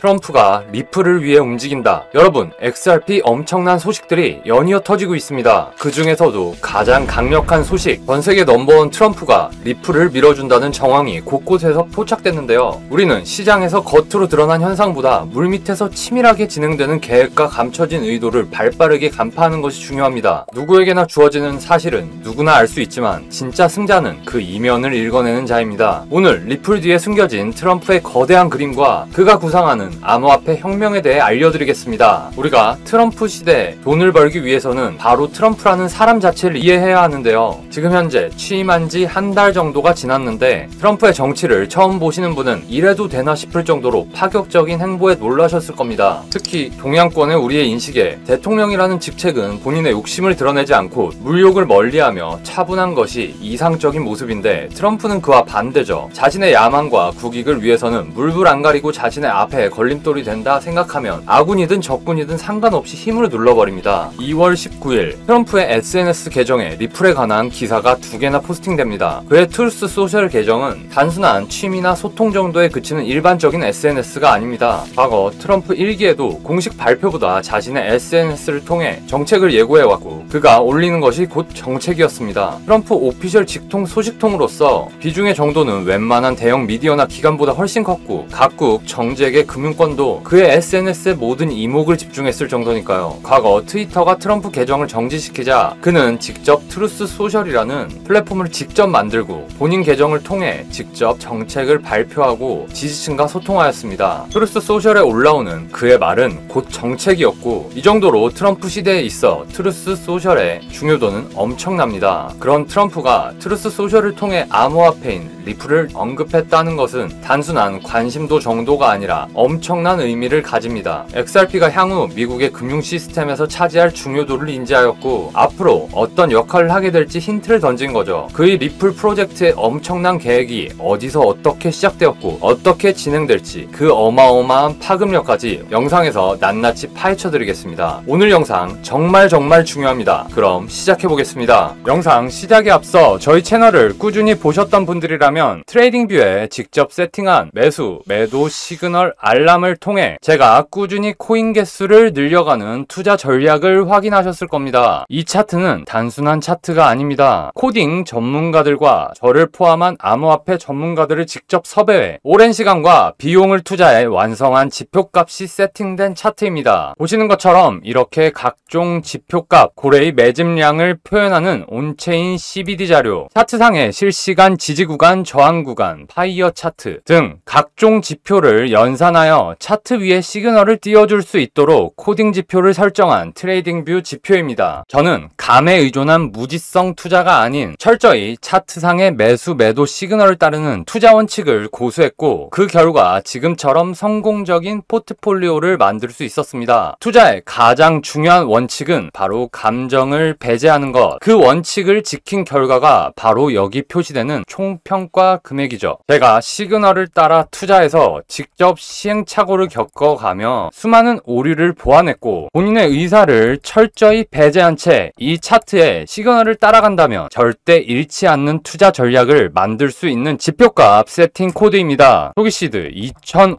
트럼프가 리플을 위해 움직인다. 여러분, XRP 엄청난 소식들이 연이어 터지고 있습니다. 그 중에서도 가장 강력한 소식, 전세계 넘버원 트럼프가 리플을 밀어준다는 정황이 곳곳에서 포착됐는데요. 우리는 시장에서 겉으로 드러난 현상보다 물밑에서 치밀하게 진행되는 계획과 감춰진 의도를 발빠르게 간파하는 것이 중요합니다. 누구에게나 주어지는 사실은 누구나 알 수 있지만 진짜 승자는 그 이면을 읽어내는 자입니다. 오늘 리플 뒤에 숨겨진 트럼프의 거대한 그림과 그가 구상하는 암호화폐 혁명에 대해 알려드리겠습니다. 우리가 트럼프 시대에 돈을 벌기 위해서는 바로 트럼프라는 사람 자체를 이해해야 하는데요. 지금 현재 취임한 지 한 달 정도가 지났는데 트럼프의 정치를 처음 보시는 분은 이래도 되나 싶을 정도로 파격적인 행보에 놀라셨을 겁니다. 특히 동양권의 우리의 인식에 대통령이라는 직책은 본인의 욕심을 드러내지 않고 물욕을 멀리하며 차분한 것이 이상적인 모습인데 트럼프는 그와 반대죠. 자신의 야망과 국익을 위해서는 물불 안 가리고 자신의 앞에 걸림돌이 된다 생각하면 아군이든 적군이든 상관없이 힘으로 눌러버립니다. 2월 19일 트럼프의 SNS 계정에 리플에 관한 기사가 2개나 포스팅됩니다. 그의 트루스 소셜 계정은 단순한 취미나 소통 정도에 그치는 일반적인 SNS가 아닙니다. 과거 트럼프 1기에도 공식 발표보다 자신의 SNS를 통해 정책을 예고해왔고 그가 올리는 것이 곧 정책이었습니다. 트럼프 오피셜 직통 소식통으로서 비중의 정도는 웬만한 대형 미디어나 기관보다 훨씬 컸고 각국 정재계 금융권도 그의 SNS에 모든 이목을 집중했을 정도니까요. 과거 트위터가 트럼프 계정을 정지시키자 그는 직접 트루스 소셜이라는 플랫폼을 직접 만들고 본인 계정을 통해 직접 정책을 발표하고 지지층과 소통하였습니다. 트루스 소셜에 올라오는 그의 말은 곧 정책이었고 이 정도로 트럼프 시대에 있어 트루스 소셜의 중요도는 엄청납니다. 그런 트럼프가 트루스 소셜을 통해 암호화폐인 리플을 언급했다는 것은 단순한 관심도 정도가 아니라 엄청난 의미를 가집니다. XRP가 향후 미국의 금융 시스템에서 차지할 중요도를 인지하였고 앞으로 어떤 역할을 하게 될지 힌트를 던진 거죠. 그의 리플 프로젝트의 엄청난 계획이 어디서 어떻게 시작되었고 어떻게 진행될지 그 어마어마한 파급력까지 영상에서 낱낱이 파헤쳐 드리겠습니다. 오늘 영상 정말 중요합니다. 그럼 시작해보겠습니다. 영상 시작에 앞서 저희 채널을 꾸준히 보셨던 분들이라면 트레이딩뷰에 직접 세팅한 매수, 매도 시그널 알람을 통해 제가 꾸준히 코인 개수를 늘려가는 투자 전략을 확인하셨을 겁니다. 이 차트는 단순한 차트가 아닙니다. 코딩 전문가들과 저를 포함한 암호화폐 전문가들을 직접 섭외해 오랜 시간과 비용을 투자해 완성한 지표값이 세팅된 차트입니다. 보시는 것처럼 이렇게 각종 지표값, 고래의 매집량을 표현하는 온체인 CBD 자료, 차트상의 실시간 지지 구간, 저항 구간, 파이어 차트 등 각종 지표를 연산하여 차트 위에 시그널을 띄워줄 수 있도록 코딩 지표를 설정한 트레이딩뷰 지표입니다. 저는 감에 의존한 무지성 투자가 아닌 철저히 차트상의 매수 매도 시그널을 따르는 투자 원칙을 고수했고 그 결과 지금처럼 성공적인 포트폴리오를 만들 수 있었습니다. 투자의 가장 중요한 원칙은 바로 감정을 배제하는 것. 그 원칙을 지킨 결과가 바로 여기 표시되는 총평가 금액이죠. 제가 시그널을 따라 투자해서 직접 시행착오를 겪어가며 수많은 오류를 보완했고 본인의 의사를 철저히 배제한 채 이 차트에 시그널을 따라간다면 절대 잃지 않는 투자 전략을 만들 수 있는 지표값 세팅 코드입니다. 초기시드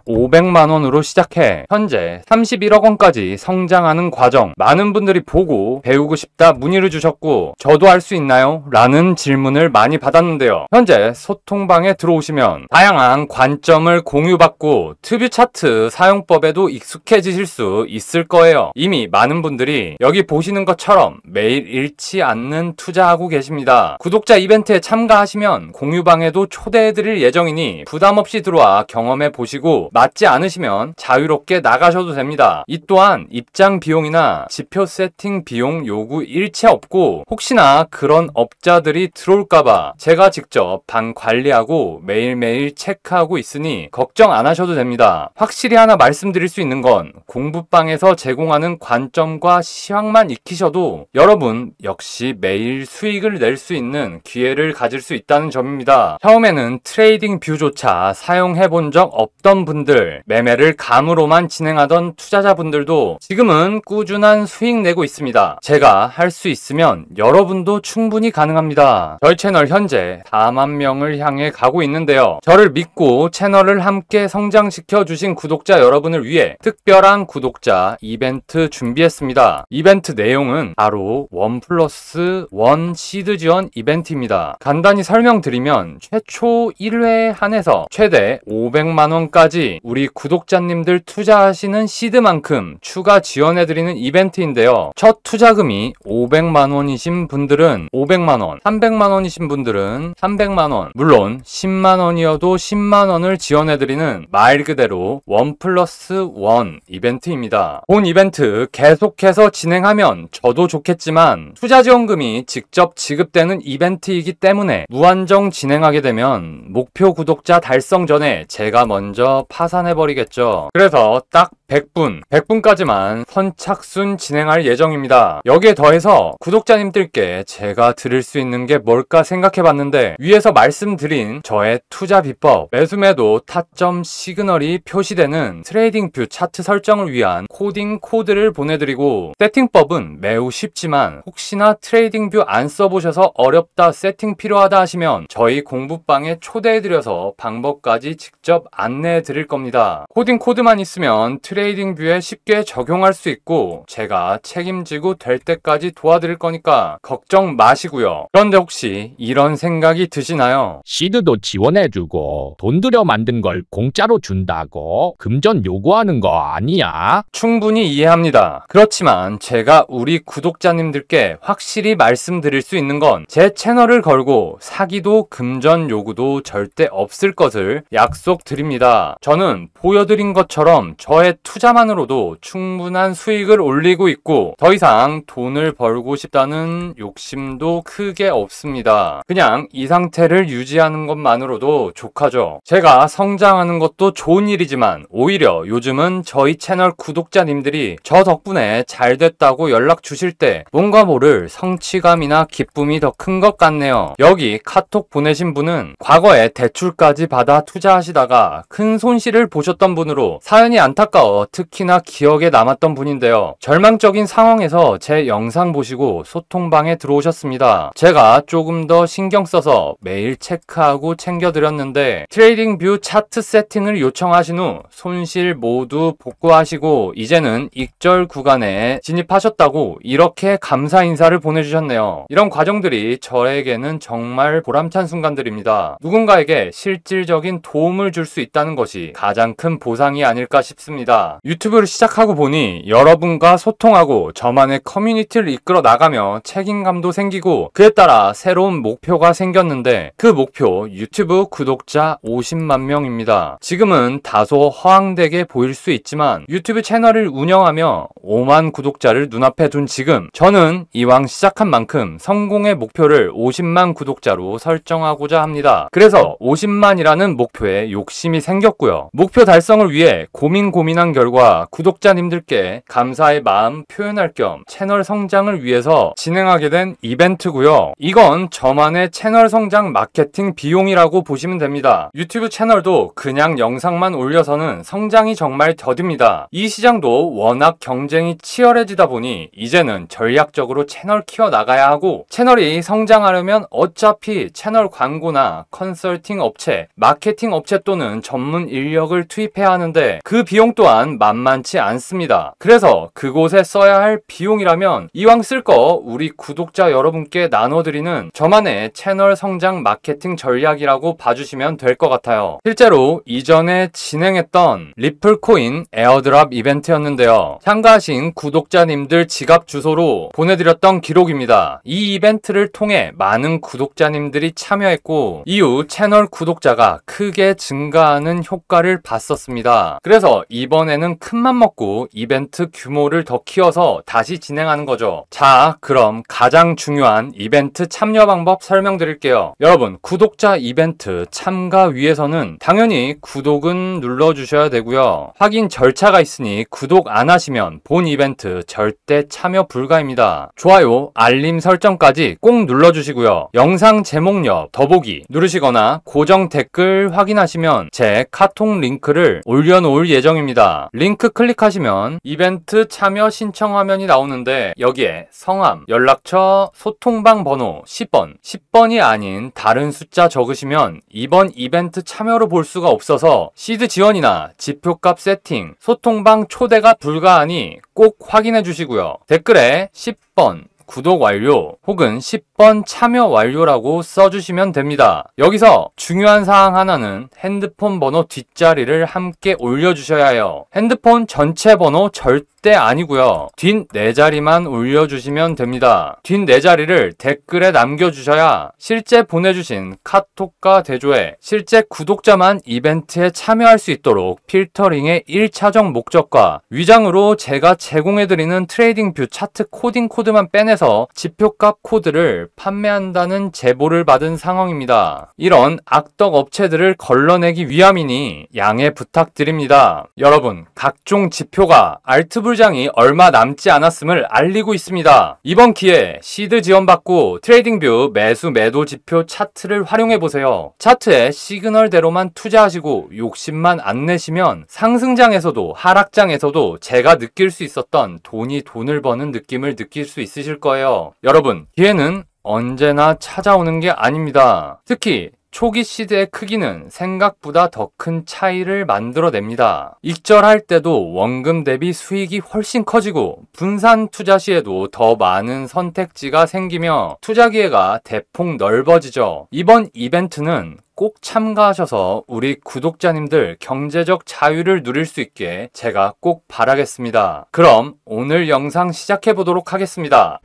2,500만원으로 시작해 현재 31억 원까지 성장하는 과정, 많은 분들이 보고 배우고 싶다 문의를 주셨고 저도 할 수 있나요? 라는 질문을 많이 받았는데요. 현재 소통방에 들어오시면 다양한 관점을 공유받고 튜브 차트 사용법에도 익숙해지실 수 있을 거예요. 이미 많은 분들이 여기 보시는 것처럼 매일 잃지 않는 투자하고 계십니다. 구독자 이벤트에 참가하시면 공유방에도 초대해드릴 예정이니 부담없이 들어와 경험해 보시고 맞지 않으시면 자유롭게 나가셔도 됩니다. 이 또한 입장 비용이나 지표 세팅 비용 요구 일체 없고 혹시나 그런 업자들이 들어올까봐 제가 직접 방 관리하고 매일매일 체크하고 있으니 걱정 안 하셔도 됩니다. 확실히 하나 말씀드릴 수 있는 건 공부방에서 제공하는 관점과 시황만 익히셔도 여러분 역시 매일 수익을 낼 수 있는 기회를 가질 수 있다는 점입니다. 처음에는 트레이딩 뷰조차 사용해본 적 없던 분들, 매매를 감으로만 진행하던 투자자분들도 지금은 꾸준한 수익 내고 있습니다. 제가 할 수 있으면 여러분도 충분히 가능합니다. 저희 채널 현재 4만 명을 향해 가고 있는데요. 저를 믿고 채널을 함께 성장시켜 주신 구독해주신 구독자 여러분을 위해 특별한 구독자 이벤트 준비했습니다. 이벤트 내용은 바로 1+1 시드 지원 이벤트입니다. 간단히 설명드리면 최초 1회에 한해서 최대 500만원까지 우리 구독자님들 투자하시는 시드만큼 추가 지원해드리는 이벤트인데요. 첫 투자금이 500만원이신 분들은 500만원, 300만원이신 분들은 300만원, 물론 10만원이어도 10만원을 지원해드리는 말 그대로 1+1 이벤트입니다. 본 이벤트 계속해서 진행하면 저도 좋겠지만 투자 지원금이 직접 지급되는 이벤트이기 때문에 무한정 진행하게 되면 목표 구독자 달성 전에 제가 먼저 파산해버리겠죠. 그래서 딱 100분까지만 선착순 진행할 예정입니다. 여기에 더해서 구독자님들께 제가 드릴 수 있는 게 뭘까 생각해봤는데 위에서 말씀드린 저의 투자 비법, 매수매도 타점 시그널이 표시되는 트레이딩뷰 차트 설정을 위한 코딩 코드를 보내드리고, 세팅법은 매우 쉽지만 혹시나 트레이딩뷰 안 써보셔서 어렵다, 세팅 필요하다 하시면 저희 공부방에 초대해드려서 방법까지 직접 안내해드릴 겁니다. 코딩 코드만 있으면 트레이딩뷰에 쉽게 적용할 수 있고 제가 책임지고 될 때까지 도와드릴 거니까 걱정 마시고요. 그런데 혹시 이런 생각이 드시나요? 시드도 지원해주고 돈 들여 만든 걸 공짜로 준다고 금전 요구하는 거 아니야? 충분히 이해합니다. 그렇지만 제가 우리 구독자님들께 확실히 말씀드릴 수 있는 건 제 채널을 걸고 사기도 금전 요구도 절대 없을 것을 약속드립니다. 저는 보여드린 것처럼 저의 투자만으로도 충분한 수익을 올리고 있고 더 이상 돈을 벌고 싶다는 욕심도 크게 없습니다. 그냥 이 상태를 유지하는 것만으로도 족하죠. 제가 성장하는 것도 좋은 일이지만 오히려 요즘은 저희 채널 구독자님들이 저 덕분에 잘 됐다고 연락 주실 때 뭔가 모를 성취감이나 기쁨이 더 큰 것 같네요. 여기 카톡 보내신 분은 과거에 대출까지 받아 투자하시다가 큰 손실을 보셨던 분으로 사연이 안타까워 특히나 기억에 남았던 분인데요. 절망적인 상황에서 제 영상 보시고 소통방에 들어오셨습니다. 제가 조금 더 신경 써서 매일 체크하고 챙겨드렸는데 트레이딩뷰 차트 세팅을 요청하신 후 손실 모두 복구하시고 이제는 익절 구간에 진입하셨다고 이렇게 감사 인사를 보내주셨네요. 이런 과정들이 저에게는 정말 보람찬 순간들입니다. 누군가에게 실질적인 도움을 줄 수 있다는 것이 가장 큰 보상이 아닐까 싶습니다. 유튜브를 시작하고 보니 여러분과 소통하고 저만의 커뮤니티를 이끌어 나가며 책임감도 생기고 그에 따라 새로운 목표가 생겼는데 그 목표 유튜브 구독자 50만 명입니다. 지금은 다소 허황되게 보일 수 있지만 유튜브 채널을 운영하며 5만 구독자를 눈앞에 둔 지금 저는 이왕 시작한 만큼 성공의 목표를 50만 구독자로 설정하고자 합니다. 그래서 50만이라는 목표에 욕심이 생겼고요. 목표 달성을 위해 고민한 결과 구독자님들께 감사의 마음 표현할 겸 채널 성장을 위해서 진행하게 된 이벤트고요. 이건 저만의 채널 성장 마케팅 비용이라고 보시면 됩니다. 유튜브 채널도 그냥 영상만 올려서는 성장이 정말 더딥니다. 이 시장도 워낙 경쟁이 치열해지다 보니 이제는 전략적으로 채널 키워나가야 하고 채널이 성장하려면 어차피 채널 광고나 컨설팅 업체, 마케팅 업체 또는 전문 인력을 투입해야 하는데 그 비용 또한 만만치 않습니다. 그래서 그곳에 써야 할 비용이라면 이왕 쓸 거 우리 구독자 여러분께 나눠드리는 저만의 채널 성장 마케팅 전략이라고 봐주시면 될 것 같아요. 실제로 이전에 진행했던 리플코인 에어드랍 이벤트였는데요. 참가하신 구독자님들 지갑 주소로 보내드렸던 기록입니다. 이 이벤트를 통해 많은 구독자님들이 참여했고 이후 채널 구독자가 크게 증가하는 효과를 봤었습니다. 그래서 이번에는 큰맘 먹고 이벤트 규모를 더 키워서 다시 진행하는 거죠. 자, 그럼 가장 중요한 이벤트 참여 방법 설명드릴게요. 여러분, 구독자 이벤트 참가 위해서는 당연히 구독은 눌러주셔야 되고요. 확인 절차가 있으니 구독 안 하시면 본 이벤트 절대 참여 불가입니다. 좋아요, 알림 설정까지 꼭 눌러주시고요. 영상 제목 옆 더보기 누르시거나 고정 댓글 확인하시면 제 카톡 링크를 올려놓을 예정입니다. 있습니다. 링크 클릭하시면 이벤트 참여 신청 화면이 나오는데 여기에 성함, 연락처, 소통방 번호 10번이 아닌 다른 숫자 적으시면 이번 이벤트 참여로 볼 수가 없어서 시드 지원이나 지표값 세팅, 소통방 초대가 불가하니 꼭 확인해 주시고요. 댓글에 10번 구독 완료 혹은 10번 참여 완료라고 써주시면 됩니다. 여기서 중요한 사항 하나는 핸드폰 번호 뒷자리를 함께 올려주셔야 해요. 핸드폰 전체 번호 절대 아니고요. 뒷 4자리만 올려주시면 됩니다. 뒷 4자리를 댓글에 남겨주셔야 실제 보내주신 카톡과 대조해 실제 구독자만 이벤트에 참여할 수 있도록 필터링의 1차적 목적과 위장으로 제가 제공해드리는 트레이딩 뷰 차트 코딩 코드만 빼내서 지표값 코드를 판매한다는 제보를 받은 상황입니다. 이런 악덕 업체들을 걸러내기 위함이니 양해 부탁드립니다. 여러분, 각종 지표가 알트불장이 얼마 남지 않았음을 알리고 있습니다. 이번 기회에 시드 지원받고 트레이딩뷰 매수 매도 지표 차트를 활용해보세요. 차트에 시그널대로만 투자하시고 욕심만 안 내시면 상승장에서도 하락장에서도 제가 느낄 수 있었던 돈이 돈을 버는 느낌을 느낄 수 있으실 거예요. 여러분, 기회는 언제나 찾아오는 게 아닙니다. 특히 초기 시드의 크기는 생각보다 더 큰 차이를 만들어냅니다. 익절할 때도 원금 대비 수익이 훨씬 커지고 분산 투자 시에도 더 많은 선택지가 생기며 투자 기회가 대폭 넓어지죠. 이번 이벤트는 꼭 참가하셔서 우리 구독자님들 경제적 자유를 누릴 수 있게 제가 꼭 바라겠습니다. 그럼 오늘 영상 시작해 보도록 하겠습니다.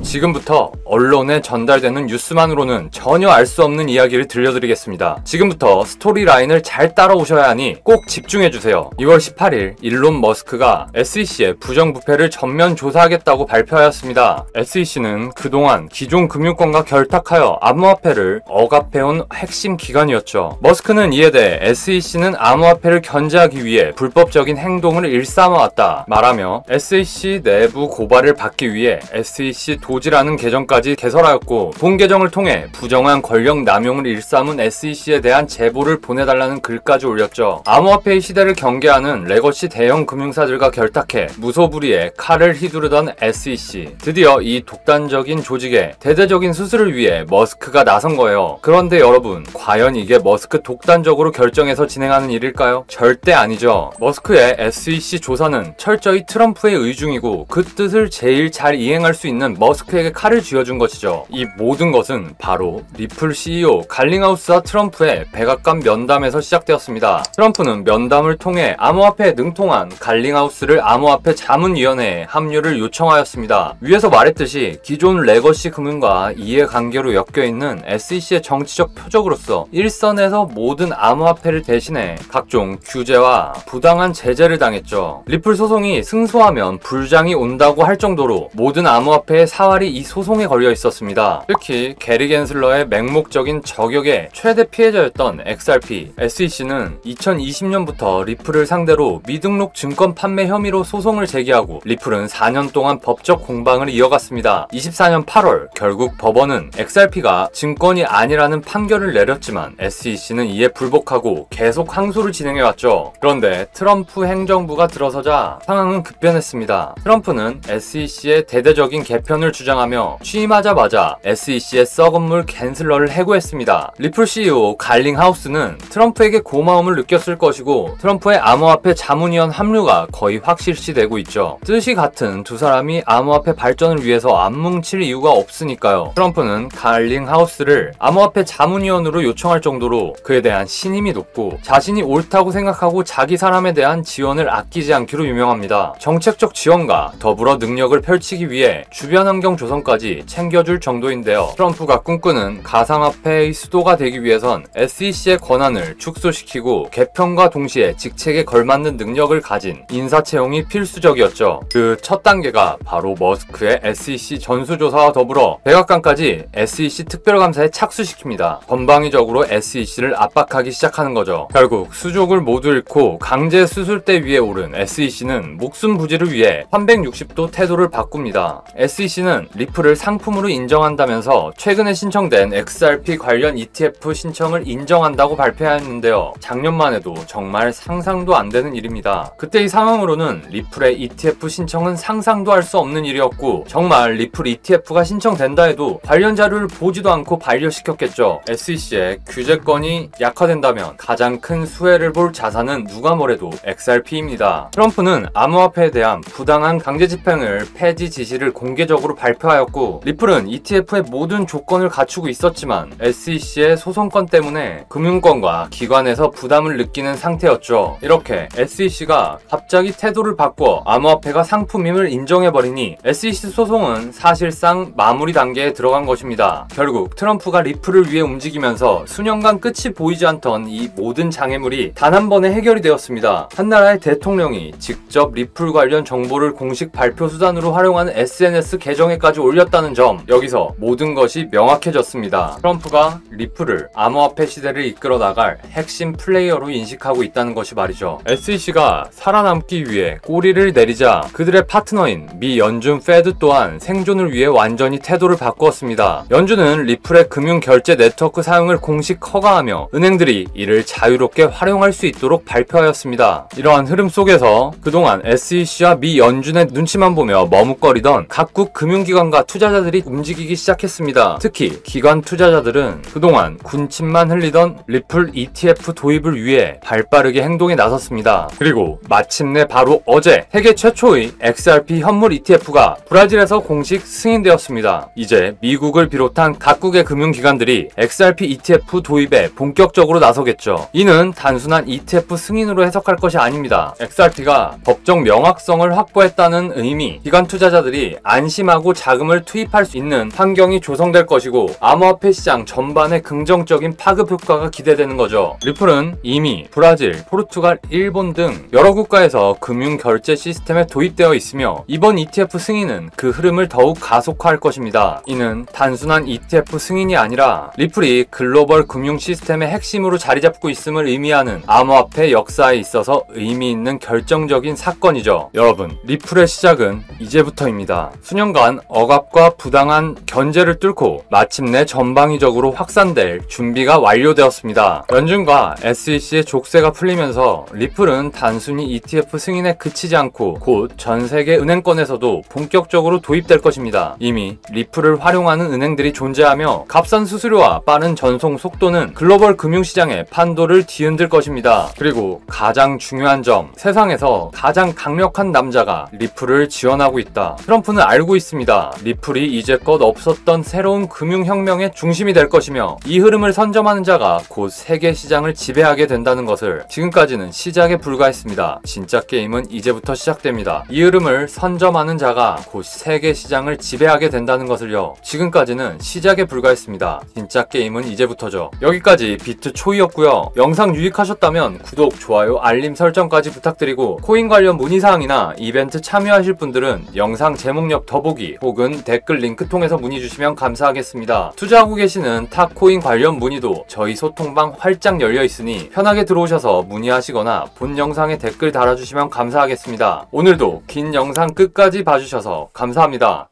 지금부터 언론에 전달되는 뉴스만으로는 전혀 알 수 없는 이야기를 들려드리겠습니다. 지금부터 스토리라인을 잘 따라오셔야 하니 꼭 집중해주세요. 2월 18일 일론 머스크가 SEC의 부정부패를 전면 조사하겠다고 발표하였습니다. SEC는 그동안 기존 금융권과 결탁하여 암호화폐를 억압해온 핵심 기관이었죠. 머스크는 이에 대해 SEC는 암호화폐를 견제하기 위해 불법적인 행동을 일삼아왔다 말하며 SEC 내부 고발을 받기 위해 SEC 도지라는 계정까지 개설하였고 본 계정을 통해 부정한 권력 남용을 일삼은 SEC에 대한 제보를 보내달라는 글까지 올렸죠. 암호화폐의 시대를 경계하는 레거시 대형 금융사들과 결탁해 무소불위에 칼을 휘두르던 SEC. 드디어 이 독단적인 조직의 대대적인 수술을 위해 머스크가 나선 거예요. 그런데 여러분, 과연 이게 머스크 독단적으로 결정해서 진행하는 일일까요? 절대 아니죠. 머스크의 SEC 조사는 철저히 트럼프의 의중이고 그 뜻을 제일 잘 이행할 수 있는 머스크에게 칼을 쥐어준 것이죠. 이 모든 것은 바로 리플 CEO 갈링하우스와 트럼프의 백악관 면담에서 시작되었습니다. 트럼프는 면담을 통해 암호화폐에 능통한 갈링하우스를 암호화폐 자문위원회에 합류를 요청하였습니다. 위에서 말했듯이 기존 레거시 금융과 이해관계로 엮여있는 SEC의 정치적 표적으로서 일선에서 모든 암호화폐를 대신해 각종 규제와 부당한 제재를 당했죠. 리플 소송이 승소하면 불장이 온다고 할 정도로 모든 암호화폐의 사활이 이 소송에 걸려 있었습니다. 특히 게리 겐슬러의 맹목적인 저격의 최대 피해자였던 XRP, SEC는 2020년부터 리플을 상대로 미등록 증권 판매 혐의로 소송을 제기하고 리플은 4년 동안 법적 공방을 이어갔습니다. 24년 8월 결국 법원은 XRP가 증권이 아니라는 판결을 내렸지만 SEC는 이에 불복하고 계속 항소를 진행해왔죠. 그런데 트럼프 행정부가 들어서자 상황은 급변했습니다. 트럼프는 SEC의 대대적인 개편을 주장하며 취임하자마자 SEC의 썩은 물 겐슬러를 해고했습니다. 리플 CEO 갈링하우스는 트럼프에게 고마움을 느꼈을 것이고 트럼프의 암호화폐 자문위원 합류가 거의 확실시되고 있죠. 뜻이 같은 두 사람이 암호화폐 발전을 위해서 안 뭉칠 이유가 없으니까요. 트럼프는 갈링하우스를 암호화폐 자문위원으로 요청할 정도로 그에 대한 신임이 높고 자신이 옳다고 생각하고 자기 사람에 대한 지원을 아끼지 않기로 유명합니다. 정책적 지원과 더불어 능력을 펼치기 위해 주변 환경 조성까지 챙겨줄 정도인데요. 트럼프가 꿈꾸는 가상화폐의 수도가 되기 위해선 SEC의 권한을 축소시키고 개편과 동시에 직책에 걸맞는 능력을 가진 인사 채용이 필수적이었죠. 그 첫 단계가 바로 머스크의 SEC 전수조사와 더불어 백악관까지 SEC 특별감사에 착수시킵니다. 건방위적으로 SEC를 압박하기 시작하는 거죠. 결국 수족을 모두 잃고 강제 수술대 위에 오른 SEC는 목숨 부지를 위해 360도 태도를 바꿉니다. SEC는 트럼프는 리플을 상품으로 인정한다면서 최근에 신청된 XRP 관련 ETF 신청을 인정한다고 발표했는데요. 작년만 해도 정말 상상도 안 되는 일입니다. 그때 이 상황으로는 리플의 ETF 신청은 상상도 할 수 없는 일이었고 정말 리플 ETF가 신청된다 해도 관련 자료를 보지도 않고 반려시켰겠죠. SEC의 규제권이 약화된다면 가장 큰 수혜를 볼 자산은 누가 뭐래도 XRP입니다. 트럼프는 암호화폐에 대한 부당한 강제 집행을 폐지 지시를 공개적으로 발표하였고 리플은 ETF의 모든 조건을 갖추고 있었지만 SEC의 소송권 때문에 금융권과 기관에서 부담을 느끼는 상태였죠. 이렇게 SEC가 갑자기 태도를 바꿔 암호화폐가 상품임을 인정해버리니 SEC 소송은 사실상 마무리 단계에 들어간 것입니다. 결국 트럼프가 리플을 위해 움직이면서 수년간 끝이 보이지 않던 이 모든 장애물이 단 한 번에 해결이 되었습니다. 한 나라의 대통령이 직접 리플 관련 정보를 공식 발표 수단으로 활용하는 SNS 계정에까지 올렸다는 점, 여기서 모든 것이 명확해졌습니다. 트럼프가 리플을 암호화폐 시대를 이끌어 나갈 핵심 플레이어로 인식하고 있다는 것이 말이죠. SEC가 살아남기 위해 꼬리를 내리자 그들의 파트너인 미 연준 페드 또한 생존을 위해 완전히 태도를 바꾸었습니다. 연준은 리플의 금융 결제 네트워크 사용을 공식 허가하며 은행들이 이를 자유롭게 활용할 수 있도록 발표하였습니다. 이러한 흐름 속에서 그동안 SEC와 미 연준의 눈치만 보며 머뭇거리던 각국 금융기관과 투자자들이 움직이기 시작했습니다. 특히 기관 투자자들은 그동안 군침만 흘리던 리플 ETF 도입을 위해 발빠르게 행동에 나섰습니다. 그리고 마침내 바로 어제 세계 최초의 XRP 현물 ETF가 브라질에서 공식 승인되었습니다. 이제 미국을 비롯한 각국의 금융기관들이 XRP ETF 도입에 본격적으로 나서겠죠. 이는 단순한 ETF 승인으로 해석할 것이 아닙니다. XRP가 법적 명확성을 확보했다는 의미, 기관 투자자들이 안심하고 자금을 투입할 수 있는 환경이 조성될 것이고 암호화폐 시장 전반에 긍정적인 파급 효과가 기대되는 거죠. 리플은 이미 브라질, 포르투갈, 일본 등 여러 국가에서 금융 결제 시스템에 도입되어 있으며 이번 ETF 승인은 그 흐름을 더욱 가속화할 것입니다. 이는 단순한 ETF 승인이 아니라 리플이 글로벌 금융 시스템의 핵심으로 자리 잡고 있음을 의미하는 암호화폐 역사에 있어서 의미 있는 결정적인 사건이죠. 여러분, 리플의 시작은 이제부터입니다. 수년간 억압과 부당한 견제를 뚫고 마침내 전방위적으로 확산될 준비가 완료되었습니다. 연준과 SEC의 족쇄가 풀리면서 리플은 단순히 ETF 승인에 그치지 않고 곧 전 세계 은행권에서도 본격적으로 도입될 것입니다. 이미 리플을 활용하는 은행들이 존재하며 값싼 수수료와 빠른 전송 속도는 글로벌 금융시장의 판도를 뒤흔들 것입니다. 그리고 가장 중요한 점, 세상에서 가장 강력한 남자가 리플을 지원하고 있다. 트럼프는 알고 있습니다. 리플이 이제껏 없었던 새로운 금융혁명의 중심이 될 것이며 이 흐름을 선점하는 자가 곧 세계 시장을 지배하게 된다는 것을. 지금까지는 시작에 불과했습니다. 진짜 게임은 이제부터 시작됩니다. 이 흐름을 선점하는 자가 곧 세계 시장을 지배하게 된다는 것을요. 지금까지는 시작에 불과했습니다. 진짜 게임은 이제부터죠. 여기까지 비트초이였고요. 영상 유익하셨다면 구독, 좋아요, 알림 설정까지 부탁드리고 코인 관련 문의사항이나 이벤트 참여하실 분들은 영상 제목력 더보기 혹은 댓글 링크 통해서 문의 주시면 감사하겠습니다. 투자하고 계시는 탑코인 관련 문의도 저희 소통방 활짝 열려 있으니 편하게 들어오셔서 문의하시거나 본 영상에 댓글 달아주시면 감사하겠습니다. 오늘도 긴 영상 끝까지 봐주셔서 감사합니다.